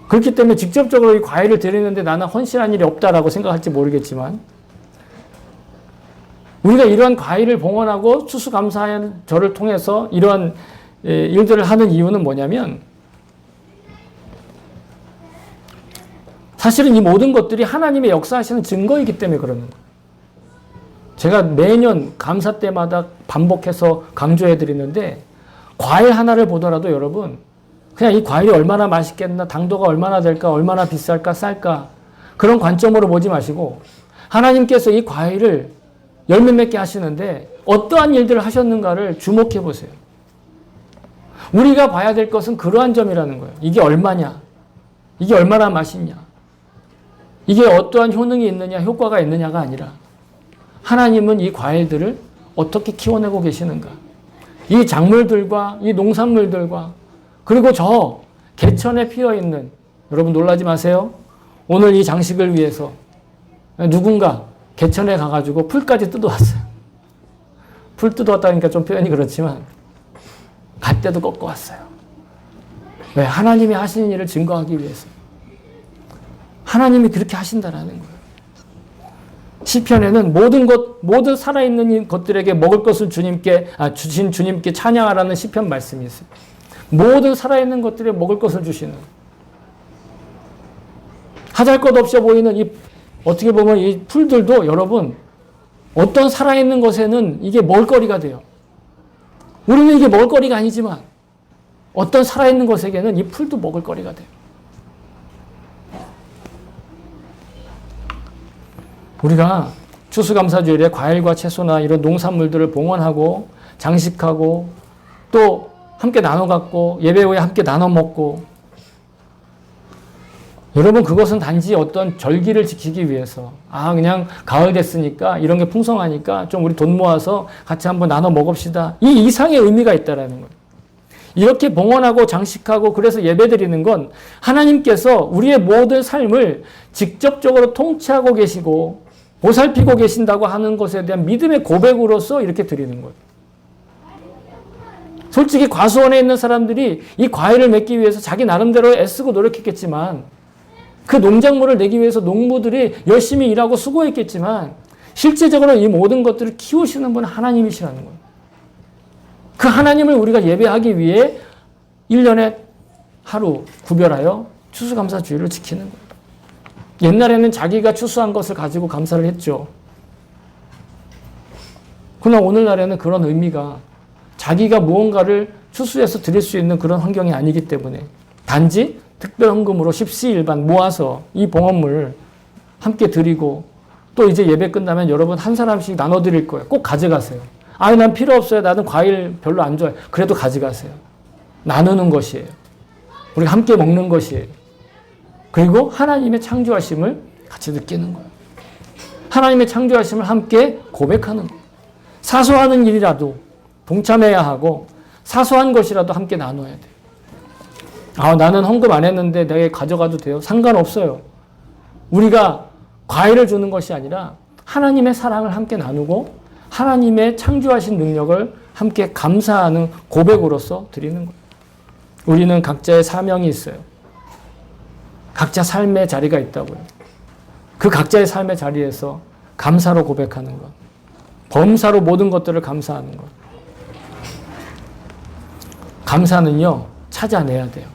그렇기 때문에 직접적으로 이 과일을 드리는데 나는 헌신한 일이 없다라고 생각할지 모르겠지만 우리가 이러한 과일을 봉헌하고 추수감사의 절을 통해서 이러한 일들을 하는 이유는 뭐냐면 사실은 이 모든 것들이 하나님의 역사하시는 증거이기 때문에 그러는 거예요. 제가 매년 감사 때마다 반복해서 강조해 드리는데 과일 하나를 보더라도 여러분 그냥 이 과일이 얼마나 맛있겠나, 당도가 얼마나 될까, 얼마나 비쌀까, 쌀까 그런 관점으로 보지 마시고 하나님께서 이 과일을 열매 맺게 하시는데 어떠한 일들을 하셨는가를 주목해 보세요. 우리가 봐야 될 것은 그러한 점이라는 거예요. 이게 얼마냐, 이게 얼마나 맛있냐, 이게 어떠한 효능이 있느냐, 효과가 있느냐가 아니라 하나님은 이 과일들을 어떻게 키워내고 계시는가, 이 작물들과 이 농산물들과 그리고 저 개천에 피어있는, 여러분 놀라지 마세요. 오늘 이 장식을 위해서 누군가 개천에 가가지고 풀까지 뜯어왔어요. 풀 뜯어왔다니까 좀 표현이 그렇지만 갓대도 꺾어왔어요. 왜? 하나님이 하시는 일을 증거하기 위해서. 하나님이 그렇게 하신다라는 거예요. 시편에는 모든 살아있는 것들에게 먹을 것을 주신 주님께 찬양하라는 시편 말씀이 있어요. 모든 살아있는 것들에 먹을 것을 주시는. 하잘것없어 보이는 어떻게 보면 이 풀들도 여러분, 어떤 살아있는 것에는 이게 먹을거리가 돼요. 우리는 이게 먹을거리가 아니지만, 어떤 살아있는 것에게는 이 풀도 먹을거리가 돼요. 우리가 추수감사주일에 과일과 채소나 이런 농산물들을 봉헌하고 장식하고 또 함께 나눠 갖고 예배 후에 함께 나눠 먹고, 여러분 그것은 단지 어떤 절기를 지키기 위해서 그냥 가을 됐으니까 이런 게 풍성하니까 좀 우리 돈 모아서 같이 한번 나눠 먹읍시다, 이 이상의 의미가 있다라는 거예요. 이렇게 봉헌하고 장식하고 그래서 예배드리는 건 하나님께서 우리의 모든 삶을 직접적으로 통치하고 계시고 보살피고 계신다고 하는 것에 대한 믿음의 고백으로서 이렇게 드리는 거예요. 솔직히 과수원에 있는 사람들이 이 과일을 맺기 위해서 자기 나름대로 애쓰고 노력했겠지만, 그 농작물을 내기 위해서 농부들이 열심히 일하고 수고했겠지만, 실제적으로 이 모든 것들을 키우시는 분은 하나님이시라는 거예요. 그 하나님을 우리가 예배하기 위해 1년에 하루 구별하여 추수감사주일을 지키는 거예요. 옛날에는 자기가 추수한 것을 가지고 감사를 했죠. 그러나 오늘날에는 그런 의미가 자기가 무언가를 추수해서 드릴 수 있는 그런 환경이 아니기 때문에 단지 특별헌금으로 십시일반 모아서 이 봉헌물을 함께 드리고, 또 이제 예배 끝나면 여러분 한 사람씩 나눠드릴 거예요. 꼭 가져가세요. 난 필요 없어요. 나는 과일 별로 안 좋아해. 그래도 가져가세요. 나누는 것이에요. 우리가 함께 먹는 것이에요. 그리고 하나님의 창조하심을 같이 느끼는 거예요. 하나님의 창조하심을 함께 고백하는 거예요. 사소한 일이라도 동참해야 하고 사소한 것이라도 함께 나눠야 돼요. 나는 헌금 안 했는데 내가 가져가도 돼요? 상관없어요. 우리가 과외를 주는 것이 아니라 하나님의 사랑을 함께 나누고 하나님의 창조하신 능력을 함께 감사하는 고백으로서 드리는 거예요. 우리는 각자의 사명이 있어요. 각자 삶의 자리가 있다고요. 그 각자의 삶의 자리에서 감사로 고백하는 것. 범사로 모든 것들을 감사하는 것. 감사는요, 찾아내야 돼요.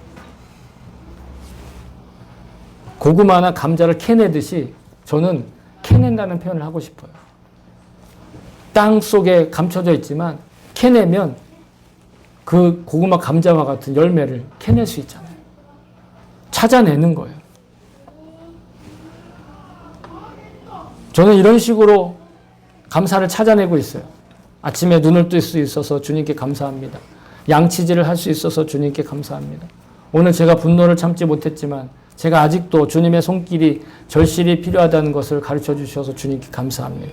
고구마나 감자를 캐내듯이 저는 캐낸다는 표현을 하고 싶어요. 땅 속에 감춰져 있지만 캐내면 그 고구마 감자와 같은 열매를 캐낼 수 있잖아요. 찾아내는 거예요. 저는 이런 식으로 감사를 찾아내고 있어요. 아침에 눈을 뜰 수 있어서 주님께 감사합니다. 양치질을 할 수 있어서 주님께 감사합니다. 오늘 제가 분노를 참지 못했지만 제가 아직도 주님의 손길이 절실히 필요하다는 것을 가르쳐 주셔서 주님께 감사합니다.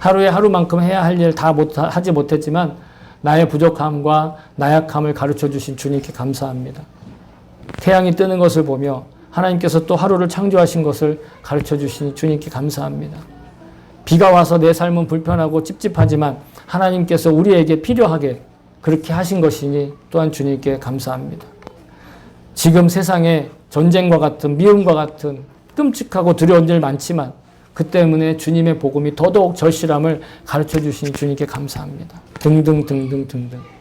하루에 하루만큼 해야 할 일 다 하지 못했지만 나의 부족함과 나약함을 가르쳐 주신 주님께 감사합니다. 태양이 뜨는 것을 보며 하나님께서 또 하루를 창조하신 것을 가르쳐 주시니 주님께 감사합니다. 비가 와서 내 삶은 불편하고 찝찝하지만 하나님께서 우리에게 필요하게 그렇게 하신 것이니 또한 주님께 감사합니다. 지금 세상에 전쟁과 같은 미움과 같은 끔찍하고 두려운 일 많지만 그 때문에 주님의 복음이 더더욱 절실함을 가르쳐 주시니 주님께 감사합니다. 등등등등등등.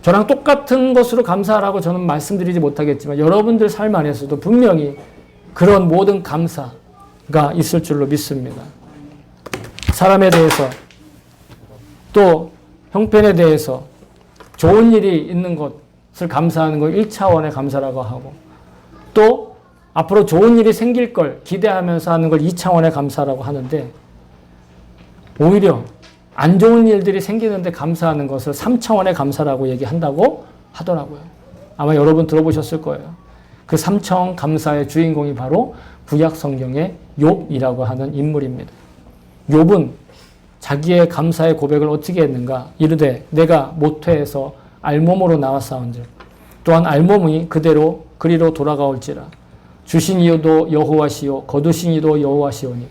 저랑 똑같은 것으로 감사하라고 저는 말씀드리지 못하겠지만 여러분들 삶 안에서도 분명히 그런 모든 감사가 있을 줄로 믿습니다. 사람에 대해서 또 형편에 대해서 좋은 일이 있는 것을 감사하는 걸 1차원의 감사라고 하고 또 앞으로 좋은 일이 생길 걸 기대하면서 하는 걸 2차원의 감사라고 하는데 오히려 안 좋은 일들이 생기는데 감사하는 것을 3차원의 감사라고 얘기한다고 하더라고요. 아마 여러분 들어보셨을 거예요. 그 3차원 감사의 주인공이 바로 구약 성경의 욥이라고 하는 인물입니다. 욥은 자기의 감사의 고백을 어떻게 했는가? 이르되 내가 모태에서 알몸으로 나왔사온즉 또한 알몸이 그대로 그리로 돌아가올지라 주신 이도 여호와시요 거두신 이도 여호와시오니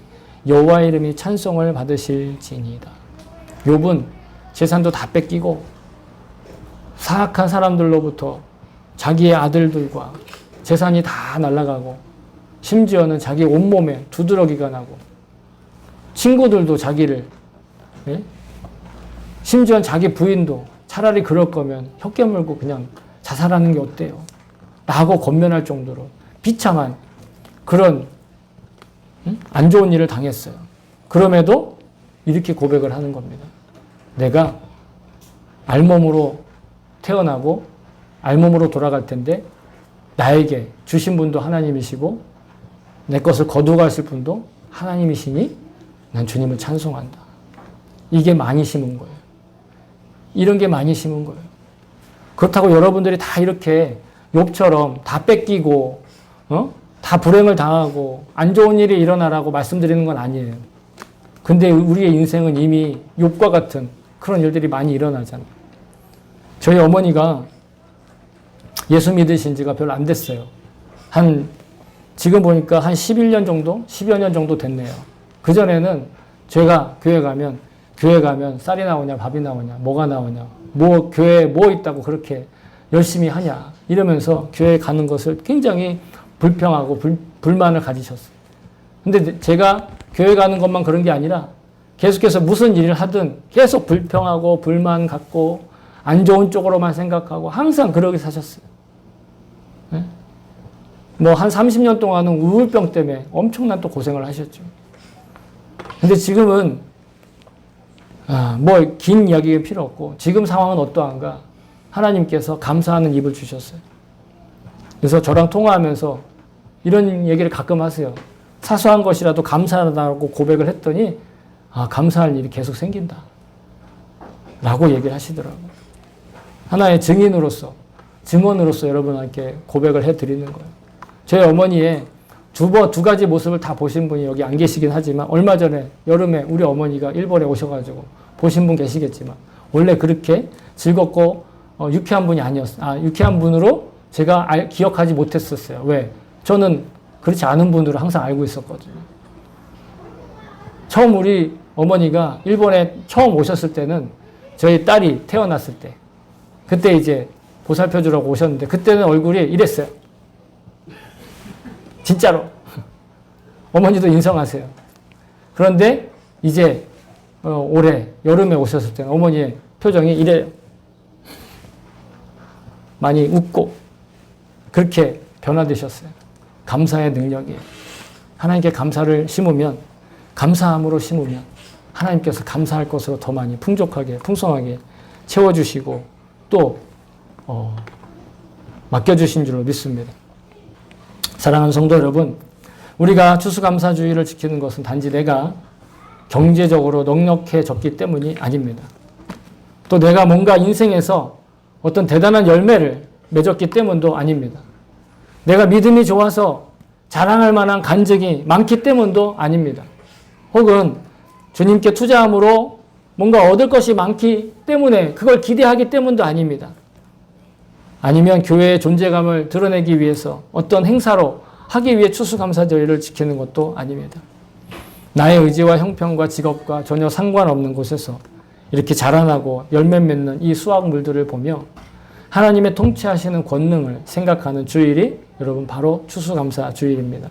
여호와의 이름이 찬송을 받으실지니이다. 욥은 재산도 다 뺏기고 사악한 사람들로부터 자기의 아들들과 재산이 다 날아가고 심지어는 자기 온몸에 두드러기가 나고 친구들도 자기를 심지어는 자기 부인도 차라리 그럴 거면 혀 깨물고 그냥 자살하는 게 어때요? 라고 권면할 정도로 비참한 그런 안 좋은 일을 당했어요. 그럼에도 이렇게 고백을 하는 겁니다. 내가 알몸으로 태어나고 알몸으로 돌아갈 텐데 나에게 주신 분도 하나님이시고 내 것을 거두가실 분도 하나님이시니 난 주님을 찬송한다. 이게 많이 심은 거예요. 이런 게 많이 심은 거예요. 그렇다고 여러분들이 다 이렇게 욥처럼 다 뺏기고 다 불행을 당하고 안 좋은 일이 일어나라고 말씀드리는 건 아니에요. 근데 우리의 인생은 이미 욥과 같은 그런 일들이 많이 일어나잖아요. 저희 어머니가 예수 믿으신 지가 별로 안 됐어요. 지금 보니까 한 11년 정도? 10여 년 정도 됐네요. 그전에는 제가 교회 가면 쌀이 나오냐, 밥이 나오냐, 뭐가 나오냐, 교회에 뭐 있다고 그렇게 열심히 하냐, 이러면서 교회에 가는 것을 굉장히 불평하고 불만을 가지셨어요. 근데 제가 교회 가는 것만 그런 게 아니라 계속해서 무슨 일을 하든 계속 불평하고 불만 갖고 안 좋은 쪽으로만 생각하고 항상 그러게 사셨어요. 네? 한 30년 동안은 우울병 때문에 엄청난 또 고생을 하셨죠. 근데 지금은 긴 이야기가 필요 없고 지금 상황은 어떠한가? 하나님께서 감사하는 입을 주셨어요. 그래서 저랑 통화하면서 이런 얘기를 가끔 하세요. 사소한 것이라도 감사하다고 고백을 했더니 감사할 일이 계속 생긴다. 라고 얘기를 하시더라고요. 하나의 증언으로서 여러분께 고백을 해드리는 거예요. 저희 어머니의 두 가지 모습을 다 보신 분이 여기 안 계시긴 하지만 얼마 전에 여름에 우리 어머니가 일본에 오셔가지고 보신 분 계시겠지만 원래 그렇게 즐겁고 유쾌한 분이 유쾌한 분으로 제가 기억하지 못했었어요. 왜? 저는 그렇지 않은 분으로 항상 알고 있었거든요. 처음 우리 어머니가 일본에 처음 오셨을 때는 저희 딸이 태어났을 때 그때 이제 보살펴 주라고 오셨는데 그때는 얼굴이 이랬어요. 진짜로. 어머니도 인정하세요. 그런데 이제 올해 여름에 오셨을 때는 어머니의 표정이 이래요. 많이 웃고 그렇게 변화되셨어요. 감사의 능력이. 하나님께 감사를 심으면 감사함으로 심으면 하나님께서 감사할 것으로 더 많이 풍족하게 풍성하게 채워주시고 또 맡겨주신 줄로 믿습니다. 사랑하는 성도 여러분, 우리가 추수감사주의를 지키는 것은 단지 내가 경제적으로 넉넉해졌기 때문이 아닙니다. 또 내가 뭔가 인생에서 어떤 대단한 열매를 맺었기 때문도 아닙니다. 내가 믿음이 좋아서 자랑할 만한 간증이 많기 때문도 아닙니다. 혹은 주님께 투자함으로 뭔가 얻을 것이 많기 때문에 그걸 기대하기 때문도 아닙니다. 아니면 교회의 존재감을 드러내기 위해서 어떤 행사로 하기 위해 추수감사절을 지키는 것도 아닙니다. 나의 의지와 형편과 직업과 전혀 상관없는 곳에서 이렇게 자라나고 열매 맺는 이 수확물들을 보며 하나님의 통치하시는 권능을 생각하는 주일이 여러분 바로 추수감사 주일입니다.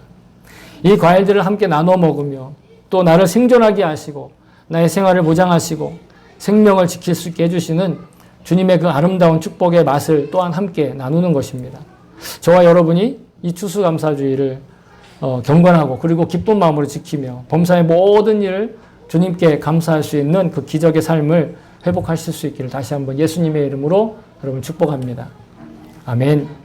이 과일들을 함께 나눠 먹으며 또 나를 생존하게 하시고 나의 생활을 보장하시고 생명을 지킬 수 있게 해주시는 주님의 그 아름다운 축복의 맛을 또한 함께 나누는 것입니다. 저와 여러분이 이 추수감사주의를 경건하고 그리고 기쁜 마음으로 지키며 범사의 모든 일을 주님께 감사할 수 있는 그 기적의 삶을 회복하실 수 있기를 다시 한번 예수님의 이름으로 여러분 축복합니다. 아멘.